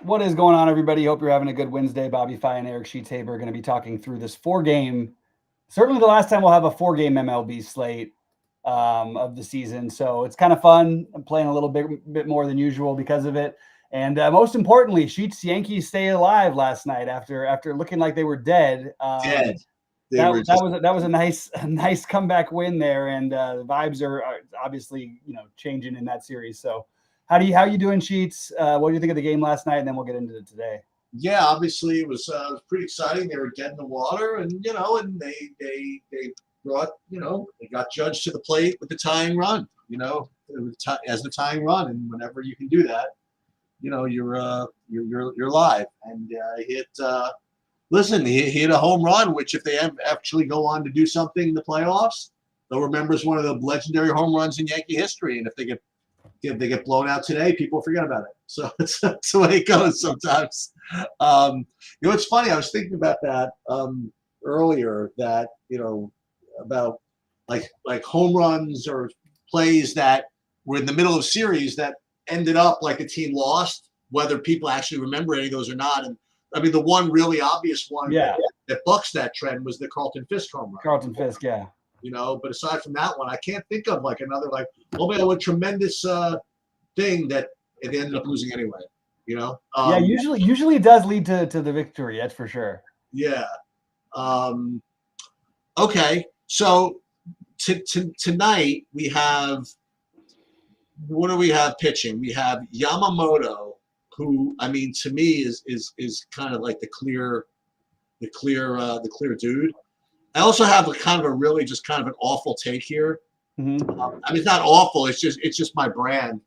What is going on, everybody? Hope you're having a good Wednesday. BobbyFi and Sheets are going to be talking through this four-game, certainly the last time we'll have a four-game MLB slate of the season. So it's kind of fun. I'm playing a little bit more than usual because of it. And most importantly, Sheets Yankees stay alive last night after looking like they were dead. Dead. That was a nice comeback win there, and the vibes are obviously changing in that series. So. How you doing, Sheets? What do you think of the game last night? And then we'll get into it today. Yeah, obviously it was pretty exciting. They were dead in the water, and and they brought they got Judge to the plate with the tying run. As the tying run, and whenever you can do that, you're live. And he hit. He hit a home run, which if they actually go on to do something in the playoffs, they'll remember as one of the legendary home runs in Yankee history. And if they get blown out today, people forget about it. So that's the way it goes sometimes. It's funny. I was thinking about that earlier. That about like home runs or plays that were in the middle of series that ended up like the team lost, whether people actually remember any of those or not. And I mean, the one really obvious one that bucks that trend was the Carlton Fisk home run. Carlton Fisk, yeah. But aside from that one, I can't think of like another what tremendous thing that it ended up losing anyway. Usually it does lead to the victory. That's for sure. Yeah. Okay. So tonight we have, what do we have pitching? We have Yamamoto, who I mean to me is kind of like the clear dude. I also have a kind of an awful take here. Mm-hmm. I mean, it's not awful. It's just my brand.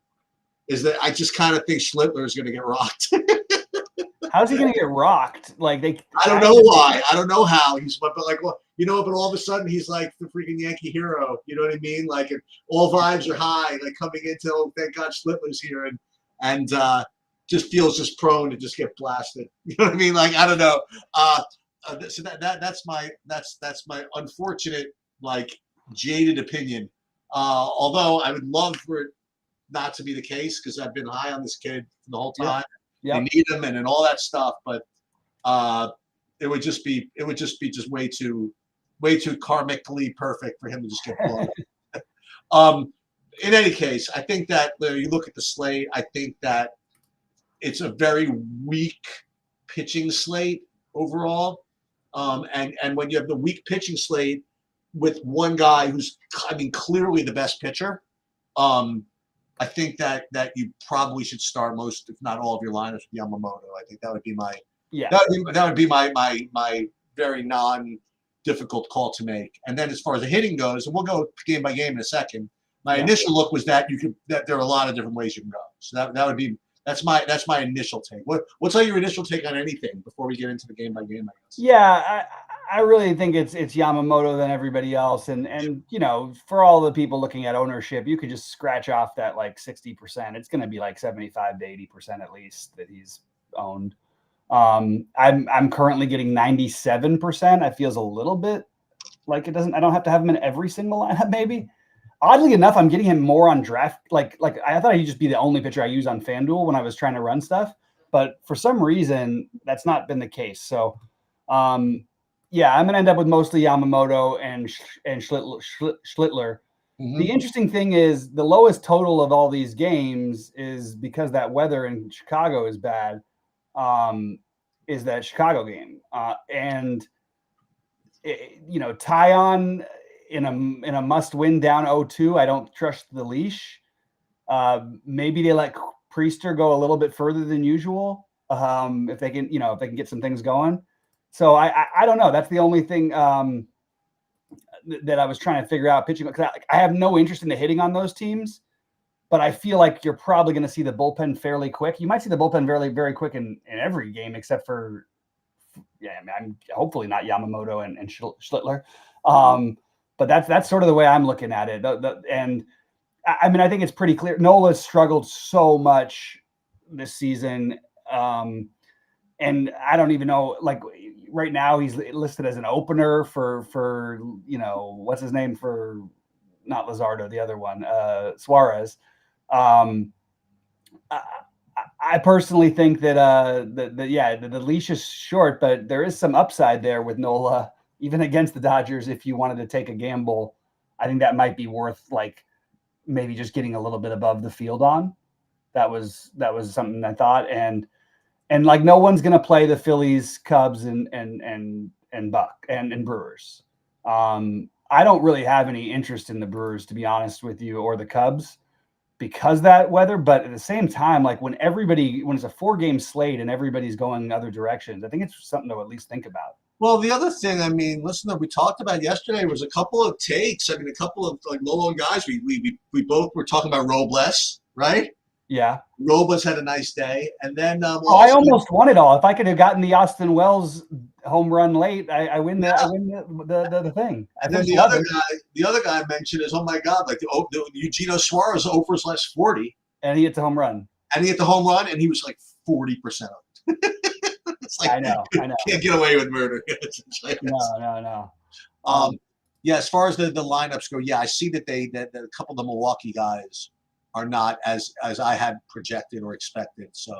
Is that I just kind of think Schlittler is going to get rocked. How's he going to get rocked? I don't know why. I don't know how. But all of a sudden he's like the freaking Yankee hero. You know what I mean? Like all vibes are high. Like coming into, oh, thank God Schlittler's here, and just feels just prone to just get blasted. You know what I mean? Like I don't know. So that's my unfortunate jaded opinion. Although I would love for it not to be the case because I've been high on this kid the whole time. Yep. They need him and all that stuff, but it would just be way too karmically perfect for him to just get blown. In any case, I think that you look at the slate. I think that it's a very weak pitching slate overall. And when you have the weak pitching slate with one guy who's, I mean, clearly the best pitcher, I think that you probably should start most, if not all, of your lineups with Yamamoto. I think that would be my very non-difficult call to make. And then as far as the hitting goes, and we'll go game by game in a second. My initial look was that there are a lot of different ways you can go. So that would be. That's my initial take. What's your initial take on anything before we get into the game by game, I guess? Yeah, I really think it's Yamamoto than everybody else, and for all the people looking at ownership, you could just scratch off that 60%. It's going to be 75 to 80% at least that he's owned. I'm currently getting 97%. It feels a little bit like it doesn't. I don't have to have him in every single lineup, maybe. Oddly enough, I'm getting him more on draft. Like I thought he'd just be the only pitcher I use on FanDuel when I was trying to run stuff. But for some reason, that's not been the case. So, I'm going to end up with mostly Yamamoto and Schlittler. Mm-hmm. The interesting thing is the lowest total of all these games is because that weather in Chicago is bad, is that Chicago game. Tyon in a must-win down 0-2, I don't trust the leash. Maybe they let Priester go a little bit further than usual if they can get some things going. So I don't know. That's the only thing that I was trying to figure out pitching. Because I have no interest in the hitting on those teams, but I feel like you're probably going to see the bullpen fairly quick. You might see the bullpen very, very quick in every game except for, I'm hopefully not Yamamoto and Schlittler. But that's sort of the way I'm looking at it. And I mean, I think it's pretty clear. Nola's struggled so much this season. And I don't even know, right now he's listed as an opener for what's his name, for not Luzardo, the other one, Suarez. I I personally think that the leash is short, but there is some upside there with Nola, even against the Dodgers. If you wanted to take a gamble, I think that might be worth like maybe just getting a little bit above the field on. That was something I thought, and like no one's gonna play the Phillies, Cubs, and Buck and Brewers. I don't really have any interest in the Brewers, to be honest with you, or the Cubs because that weather. But at the same time, like when it's a 4-game slate and everybody's going other directions, I think it's something to at least think about. Well, the other thing, I mean, listen, that we talked about yesterday was a couple of takes. I mean, a couple of like low guys. We both were talking about Robles, right? Yeah. Robles had a nice day, and then I almost won it all. If I could have gotten the Austin Wells home run late, I win the thing. And then the other guy I mentioned is, oh my God, like the Eugenio Suarez over his last 40, and he hit the home run, and he was like 40% of it. It's like, I know. Can't get away with murder. No. Yeah, as far as the lineups go, yeah, I see that that a couple of the Milwaukee guys are not as I had projected or expected. So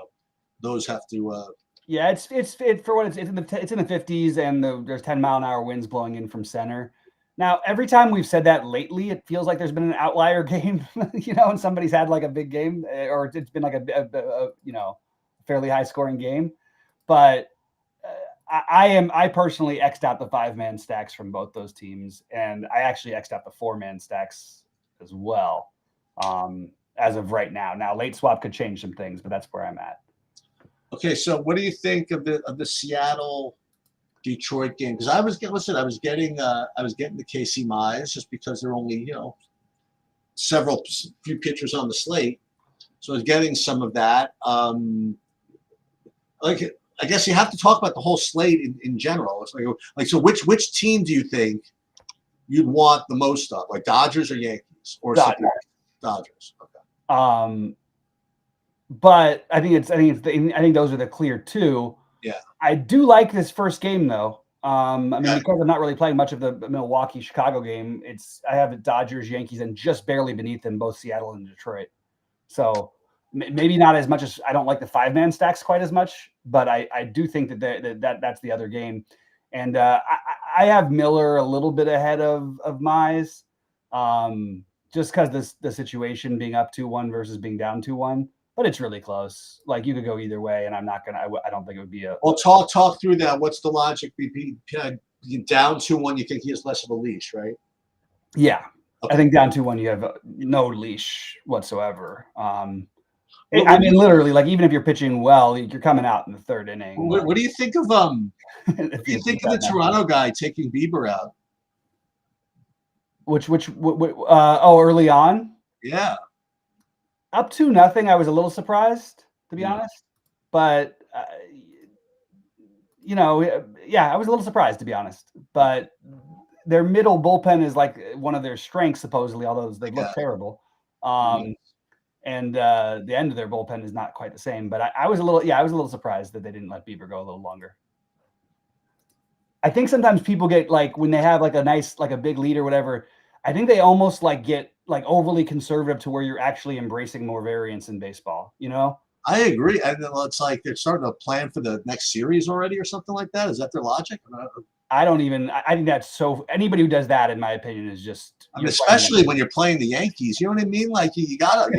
those have to. Yeah, it's for what it's in the 50s, and there's 10-mile-an-hour winds blowing in from center. Now, every time we've said that lately, it feels like there's been an outlier game, and somebody's had like a big game, or it's been like a fairly high scoring game. But I personally X'd out the 5-man stacks from both those teams, and I actually X'd out the 4-man stacks as well. As of right now. Now, late swap could change some things, but that's where I'm at. Okay, so what do you think of the Seattle Detroit game? Because I was getting the KC Mize just because there are only few pitchers on the slate, so I was getting some of that. Like I guess you have to talk about the whole slate in general. It's like so which team do you think you'd want the most of, like Dodgers or Yankees or Dodgers? Okay. But I think those are the clear two. Yeah. I do like this first game though. Because I'm not really playing much of the Milwaukee Chicago game. I have the Dodgers, Yankees, and just barely beneath them both Seattle and Detroit. So maybe not as much as I don't like the 5-man stacks quite as much, but I do think that's the other game. And I have Miller a little bit ahead of Mize, just because the situation being up 2-1 versus being down 2-1, but it's really close. Like you could go either way, and I don't think it would be a. Well, talk through that. What's the logic? Down 2-1, you think he has less of a leash, right? Yeah, okay. I think down 2-1, you have no leash whatsoever. Literally, like even if you're pitching well, you're coming out in the third inning. What do you think of What do you think of the Toronto guy taking Bieber out? Early on? Yeah. Up 2-0, I was a little surprised, to be honest. But I was a little surprised, to be honest. But their middle bullpen is like one of their strengths, supposedly, although they look terrible. And the end of their bullpen is not quite the same. But I was a little surprised that they didn't let Bieber go a little longer. I think sometimes people get like when they have like a nice, like a big lead or whatever, I think they almost like get like overly conservative to where you're actually embracing more variance in baseball, I agree. And it's like they're starting to plan for the next series already or something like that. Is that their logic? I think that's so. Anybody who does that, in my opinion, is just. Especially when you're playing the Yankees, you know what I mean? Like you gotta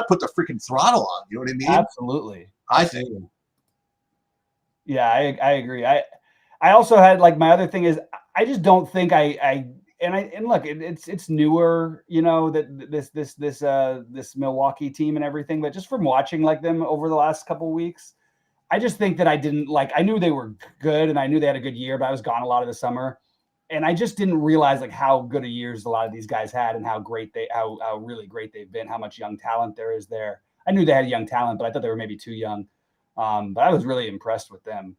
put the freaking throttle on. You know what I mean? Absolutely. I think. Yeah, I agree. I also had like my other thing is I just don't think look, it's newer, that this Milwaukee team and everything, but just from watching like them over the last couple of weeks. I just think that I knew they were good and I knew they had a good year, but I was gone a lot of the summer. And I just didn't realize like how good a years a lot of these guys had and how really great they've been, how much young talent there is there. I knew they had young talent, but I thought they were maybe too young. But I was really impressed with them.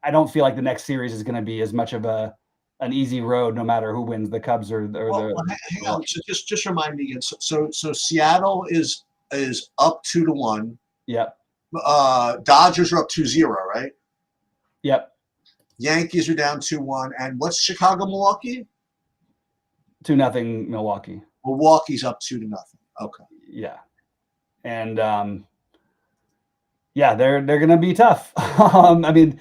I don't feel like the next series is going to be as much of an easy road, no matter who wins, the Cubs or the. Hang on, so just remind me again. So Seattle is up 2-1. Yep. Dodgers are up 2-0, right? Yep. Yankees are down 2-1, and what's Chicago, Milwaukee? 2-0 Milwaukee. Milwaukee's up 2-0. Okay. Yeah. and yeah, they're going to be tough. I mean,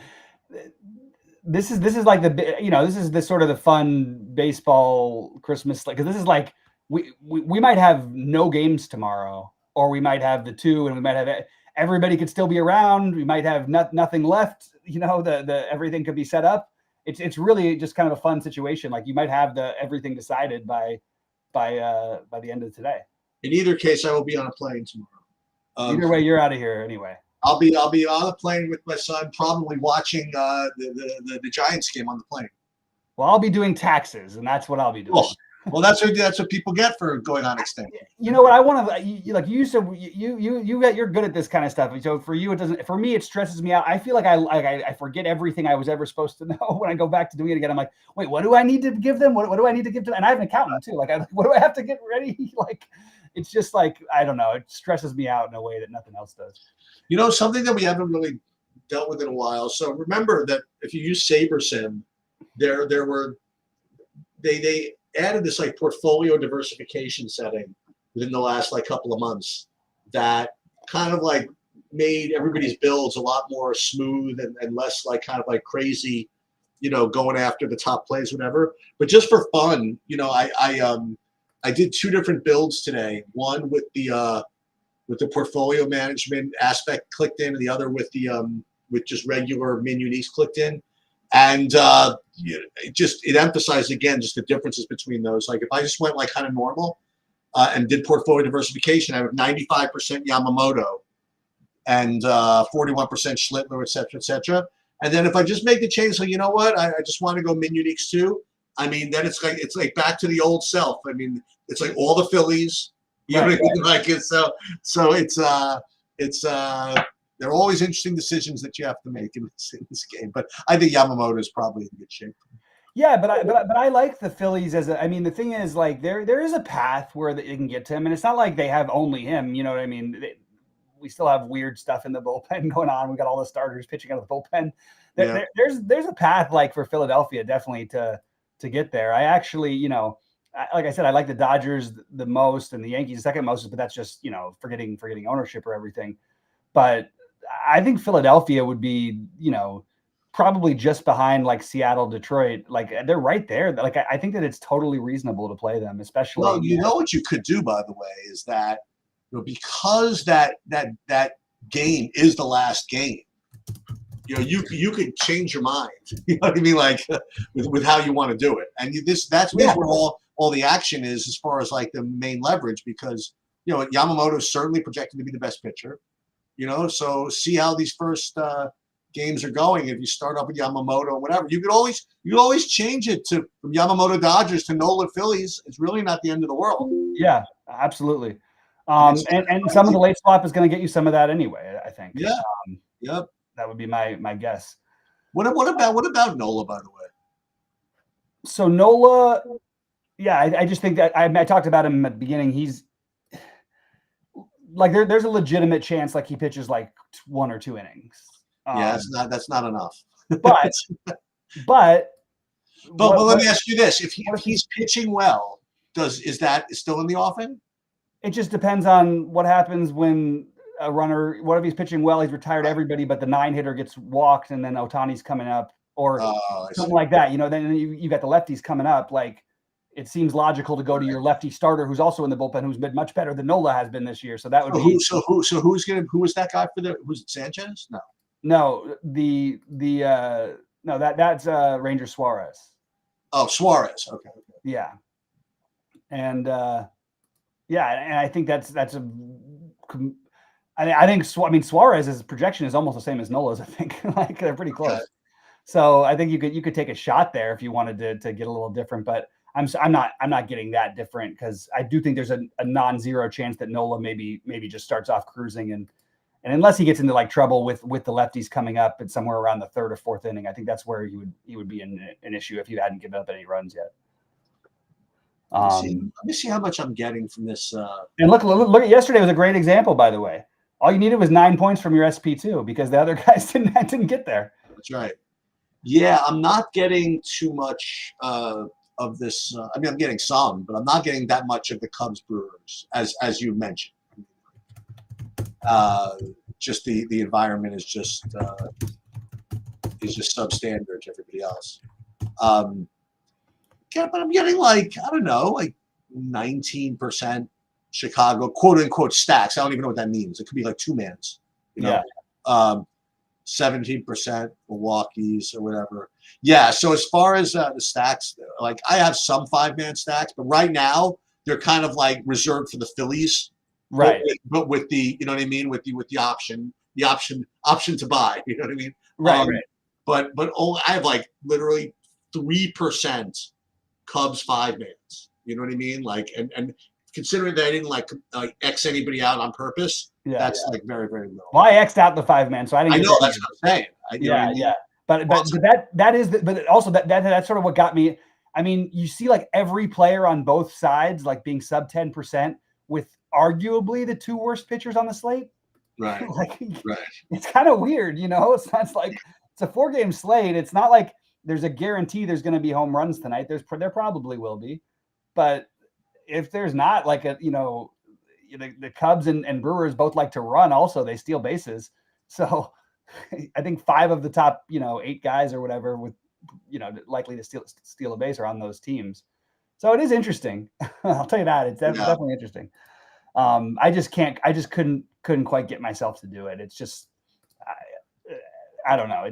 this is like this is the sort of the fun baseball Christmas, like, because this is like we might have no games tomorrow, or we might have the two, and we might have everybody could still be around. We might have nothing left. The everything could be set up. It's really just kind of a fun situation. Like, you might have everything decided by the end of today. In either case, I will be on a plane tomorrow. Either way, you're out of here anyway. I'll be on a plane with my son, probably watching the Giants game on the plane. Well, I'll be doing taxes, and that's what I'll be doing. Well, that's what people get for going on extension. You know what I want to like? You said you're good at this kind of stuff. So for you, it doesn't. For me, it stresses me out. I feel like I forget everything I was ever supposed to know when I go back to doing it again. I'm like, wait, what do I need to give them? What do I need to give to them? And I have an accountant too. Like, what do I have to get ready? Like, it's just like, I don't know. It stresses me out in a way that nothing else does. Something that we haven't really dealt with in a while. So remember that if you use SaberSim, they added this like portfolio diversification setting within the last like couple of months that kind of like made everybody's builds a lot more smooth and less like kind of like crazy, going after the top plays, whatever. But just for fun, I did two different builds today. One with the portfolio management aspect clicked in, and the other with just regular min uniques clicked in. And it emphasized again just the differences between those. Like, if I just went like kind of normal and did portfolio diversification, I have 95% Yamamoto and 41% Schlittler, et cetera, et cetera. And then if I just make the change, so you know what, I just want to go min uniques too. I mean, then it's like back to the old self. I mean, it's like all the Phillies. You know what I mean? Like, it's they're always interesting decisions that you have to make in this game. But I think Yamamoto is probably in good shape. Yeah, but I like the Phillies the thing is, like, there is a path where they can get to him, and it's not like they have only him. You know what I mean? We still have weird stuff in the bullpen going on. We got all the starters pitching out of the bullpen. There's a path, like, for Philadelphia definitely to get there. I actually, like I said, I like the Dodgers the most and the Yankees the second most, but that's just, forgetting ownership or everything. But I think Philadelphia would be, probably just behind like Seattle, Detroit. Like, they're right there. Like, I think that it's totally reasonable to play them, especially. Well, what you could do, by the way, is that because that game is the last game, you could change your mind. You know what I mean? Like, with how you want to do it, and that's where all the action is as far as like the main leverage, because Yamamoto is certainly projected to be the best pitcher. So see how these first games are going. If you start off with Yamamoto or whatever, you could always change it from Yamamoto Dodgers to Nola Phillies. It's really not the end of the world. Yeah, absolutely. And some of the late swap is going to get you some of that anyway, I think. Yeah. Yep. That would be my guess. What about Nola, by the way? So Nola, yeah, I just think that I talked about him at the beginning. He's like, there's a legitimate chance like he pitches like 1 or 2 innings. Yeah, that's not enough. But let me ask you this: if he's pitching well, is that still in the offing? It just depends on what happens when a runner. What if he's pitching well? He's retired everybody, but the 9-hitter gets walked, and then Ohtani's coming up, or something like that. Then you got the lefties coming up. Like, it seems logical to go to your lefty starter, who's also in the bullpen, who's been much better than Nola has been this year. So that would be who was that guy was it Sanchez? No, that's Ranger Suarez. Oh, Suarez. Okay. Yeah, and I think that's a. I think Suarez's projection is almost the same as Nola's. I think like they're pretty close. Okay. So I think you could take a shot there if you wanted to get a little different, but I'm not getting that different, because I do think there's a non-zero chance that Nola maybe just starts off cruising, and unless he gets into like trouble with the lefties coming up at somewhere around the 3rd or 4th inning, I think that's where he would be an issue if you hadn't given up any runs yet. Let me see how much I'm getting from this. And look at yesterday was a great example, by the way. All you needed was 9 points from your SP2 because the other guys didn't get there. That's right. Yeah, I'm not getting too much of this. I'm getting some, but I'm not getting that much of the Cubs Brewers, as you mentioned. just the environment is just substandard to everybody else. Yeah, but I'm getting like, I don't know, like 19% Chicago, quote unquote stacks. I don't even know what that means. It could be like two mans, you know. Yeah. 17% Milwaukee's or whatever. Yeah. So as far as the stacks, like I have some 5-man stacks, but right now they're kind of like reserved for the Phillies, Right. But with the, you know what I mean, with the option to buy. You know what I mean? Right. But I have like literally 3% Cubs 5-mans. You know what I mean? Like and considering that I didn't like X anybody out on purpose, that's like very, very low. Well, I X'd out the 5-man, so I didn't. I know that's what I'm saying. You know what I mean? Yeah. But that is but also that's sort of what got me. I mean, you see like every player on both sides like being sub 10% with arguably the two worst pitchers on the slate. Right. Right. It's kind of weird, you know. It's like it's a 4-game slate. It's not like there's a guarantee there's going to be home runs tonight. There probably will be, but if there's not, like the Cubs and Brewers both like to run. Also, they steal bases. So I think 5 of the top 8 guys or whatever with likely to steal a base are on those teams. So it is interesting. I'll tell you that it's definitely interesting. I just couldn't quite get myself to do it. It's just I don't know.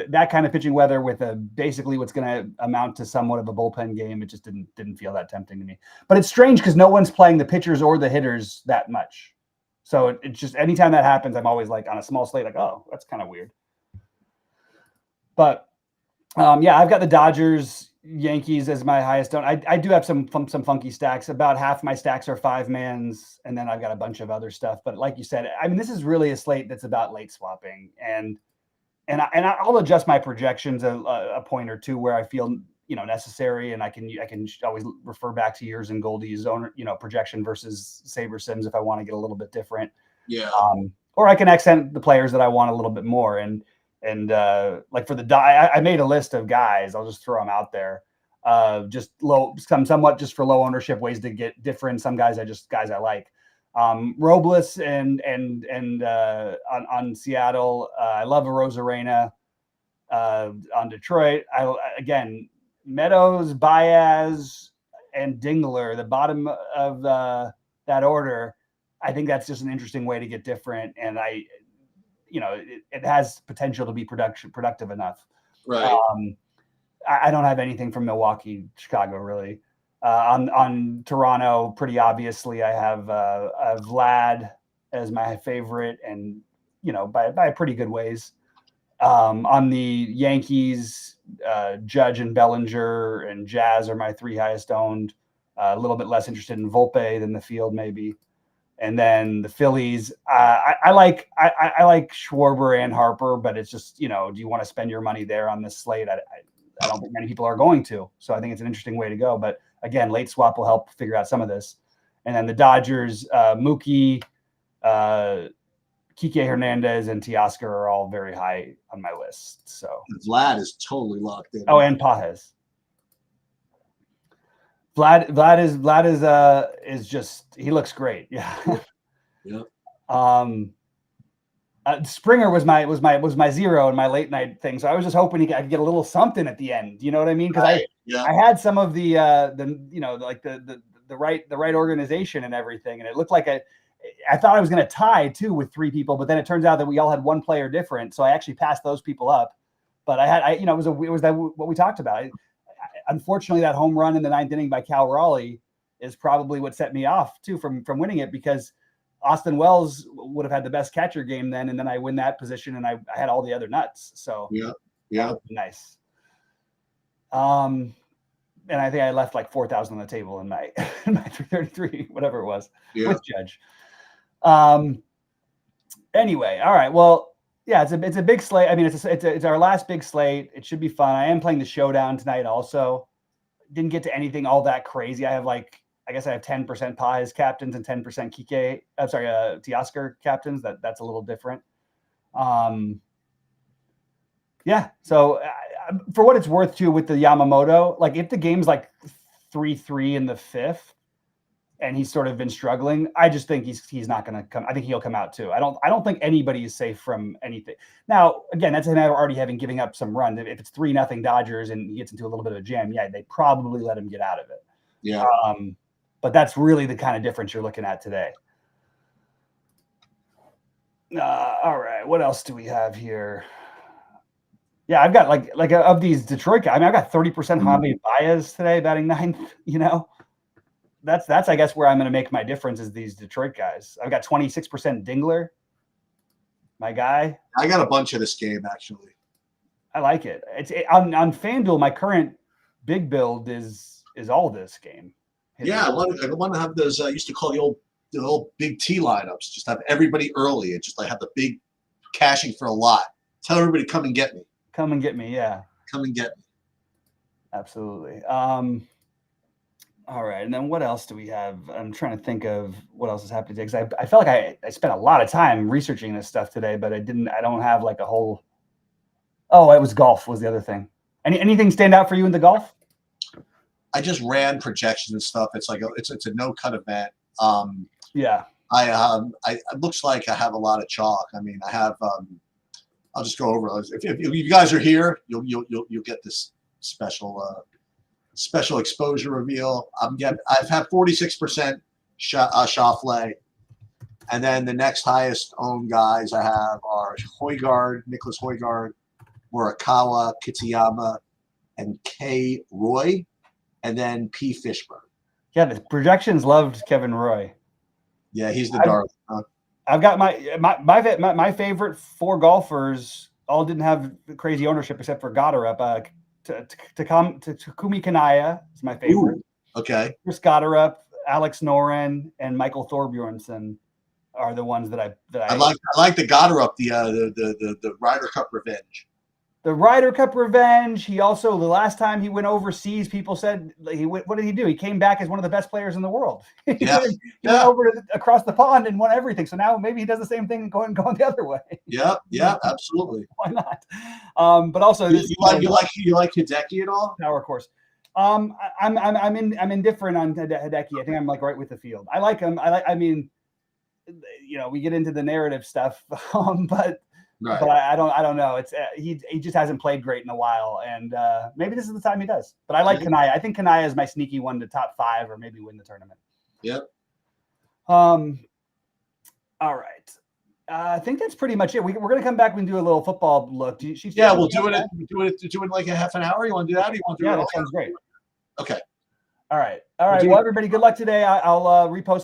That kind of pitching weather with basically what's going to amount to somewhat of a bullpen game. It just didn't feel that tempting to me. But it's strange because no one's playing the pitchers or the hitters that much. So it's just anytime that happens, I'm always like on a small slate, like, oh, that's kind of weird. But I've got the Dodgers, Yankees as my highest own. I do have some funky stacks. About half my stacks are 5-mans, and then I've got a bunch of other stuff. But like you said, I mean, this is really a slate that's about late swapping, and I'll adjust my projections a point or two where I feel necessary, and I can always refer back to yours and Goldie's own projection versus Saber Sims if I want to get a little bit different. Yeah. Or I can accent the players that I want a little bit more, and like for I made a list of guys. I'll just throw them out there. Just somewhat just for low ownership ways to get different. Some guys I like. Robles and on Seattle. I love Arozarena on Detroit. Again, Meadows, Baez, and Dingler, the bottom of that order. I think that's just an interesting way to get different, and it has potential to be productive enough. Right. I don't have anything from Milwaukee, Chicago, really. On Toronto, pretty obviously, I have Vlad as my favorite, and by a pretty good ways. On the Yankees, Judge and Bellinger and Jazz are my 3 highest owned. A little bit less interested in Volpe than the field, maybe. And then the Phillies, I like Schwarber and Harper, but it's just do you want to spend your money there on this slate? I don't think many people are going to, so I think it's an interesting way to go. But again, late swap will help figure out some of this. And then the Dodgers, Mookie, Kike Hernandez, and Teoscar are all very high on my list. So Vlad is totally locked in. Oh, and Pajes. Vlad is just, he looks great. Yeah. Yeah. Springer was my 0 in my late night thing, so I was just hoping I could get a little something at the end. You know what I mean? Because I had some of the right organization and everything, and it looked like I thought I was going to tie too with 3 people, but then it turns out that we all had 1 player different, so I actually passed those people up. But it was what we talked about. Unfortunately, that home run in the 9th inning by Cal Raleigh is probably what set me off too from winning it, because Austin Wells would have had the best catcher game then, and then I win that position, and I had all the other nuts. So yeah, nice. And I think I left like 4,000 on the table in my 333, whatever it was, with Judge. Anyway, all right. Well, yeah, it's a big slate. I mean, it's our last big slate. It should be fun. I am playing the Showdown tonight. Also, didn't get to anything all that crazy. I have I guess I have 10% Pajes captains and 10% Kike. I'm sorry, Teoscar captains. That's a little different. Yeah. So for what it's worth too, with the Yamamoto, like if the game's like 3-3 in the 5th, and he's sort of been struggling. I just think he's not going to come. I think he'll come out too. I don't think anybody is safe from anything. Now, again, that's him already having giving up some runs. If it's 3-0 Dodgers and he gets into a little bit of a jam, yeah, they probably let him get out of it. Yeah. But that's really the kind of difference you're looking at today. All right, what else do we have here? Yeah, I've got like of these Detroit guys. I mean, I've got 30% Javi Baez today, batting ninth. You know, that's I guess where I'm going to make my difference is these Detroit guys. I've got 26% Dingler, my guy. I got a bunch of this game actually. I like it. On FanDuel. My current big build is all this game. Yeah, I want to have those. I used to call the old big T lineups. Just have everybody early and just like have the big cashing for a lot. Tell everybody come and get me. Come and get me, yeah. Come and get me. Absolutely. All right, and then what else do we have? I'm trying to think of what else is happening today because I felt like I spent a lot of time researching this stuff today, but I don't have like a whole. Oh, it was golf was the other thing. Anything stand out for you in the golf? I just ran projections and stuff. It's like it's a no cut event. Yeah. It looks like I have a lot of chalk. I mean, I have. I'll just go over those. If you guys are here, you'll get this special exposure reveal. I've had 46% Schauffele, and then the next highest owned guys I have are Nicholas Højgaard, Morikawa, Kitayama, and K. Roy, and then P. Fishburne. Yeah, the projections loved Kevin Roy. Yeah, he's the darling. I've got my favorite 4 golfers all didn't have crazy ownership except for Goddard. Takumi Kanaya is my favorite. Ooh, okay. Chris Goddard, Alex Noren, and Michael Thorbjornsen are the ones that I like the Goddard, the Ryder Cup Revenge. The Ryder Cup Revenge. He also, the last time he went overseas, people said what did he do? He came back as one of the best players in the world. He went over across the pond and won everything. So now maybe he does the same thing going the other way. Yeah, absolutely. Why not? But also, you like Hideki at all? Power course. I'm indifferent on Hideki. I think I'm like right with the field. I like him. I mean, we get into the narrative stuff, but. Right. But I don't know. It's he just hasn't played great in a while, and maybe this is the time he does. But I like Kanaya. I think Kanaya is my sneaky one to top 5 or maybe win the tournament. Yep. All right. I think that's pretty much it. We're going to come back and do a little football look. We'll do it in like a half an hour. You want to do that? Or you want to do it? That sounds great. Okay. All right. Well, everybody, good luck today. I'll repost.